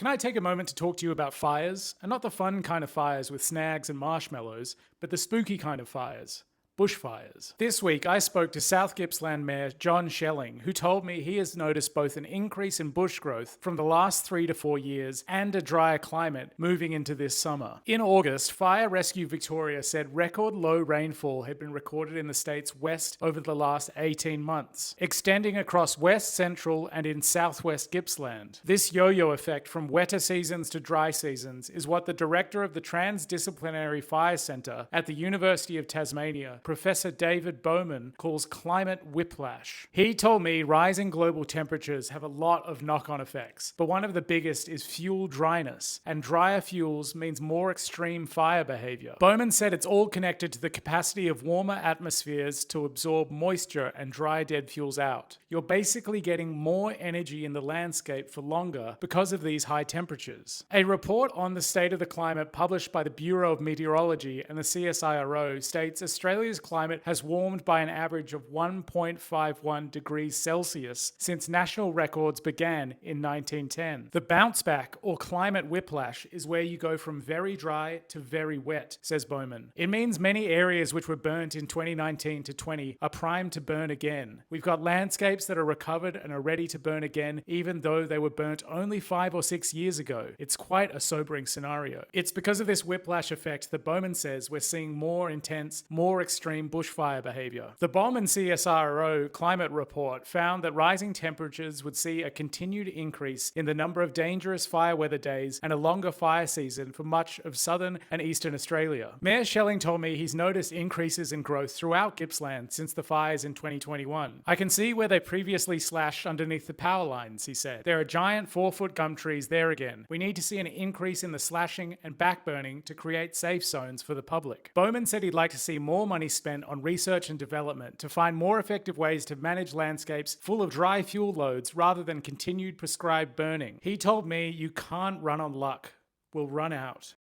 Can I take a moment to talk to you about fires? And not the fun kind of fires with snags and marshmallows, but the spooky kind of fires. Bushfires. This week, I spoke to South Gippsland Mayor John Schelling, who told me he has noticed both an increase in bush growth from the last 3 to 4 years and a drier climate moving into this summer. In August, Fire Rescue Victoria said record low rainfall had been recorded in the state's west over the last 18 months, extending across west, central, and in southwest Gippsland. This yo-yo effect from wetter seasons to dry seasons is what the director of the Transdisciplinary Fire Centre at the University of Tasmania, Professor David Bowman, calls climate whiplash. He told me rising global temperatures have a lot of knock-on effects, but one of the biggest is fuel dryness, and drier fuels means more extreme fire behavior. Bowman said it's all connected to the capacity of warmer atmospheres to absorb moisture and dry dead fuels out. You're basically getting more energy in the landscape for longer because of these high temperatures. A report on the state of the climate published by the Bureau of Meteorology and the CSIRO states Australia's climate has warmed by an average of 1.51 degrees Celsius since national records began in 1910. The bounce back, or climate whiplash, is where you go from very dry to very wet, says Bowman. It means many areas which were burnt in 2019 to 20 are primed to burn again. We've got landscapes that are recovered and are ready to burn again, even though they were burnt only 5 or 6 years ago. It's quite a sobering scenario. It's because of this whiplash effect that Bowman says we're seeing more intense, more extreme bushfire behavior. The Bowman CSIRO climate report found that rising temperatures would see a continued increase in the number of dangerous fire weather days and a longer fire season for much of southern and eastern Australia. Mayor Schelling told me he's noticed increases in growth throughout Gippsland since the fires in 2021. I can see where they previously slashed underneath the power lines, he said. There are giant 4-foot gum trees there again. We need to see an increase in the slashing and backburning to create safe zones for the public. Bowman said he'd like to see more money spent on research and development to find more effective ways to manage landscapes full of dry fuel loads rather than continued prescribed burning. He told me you can't run on luck. We'll run out.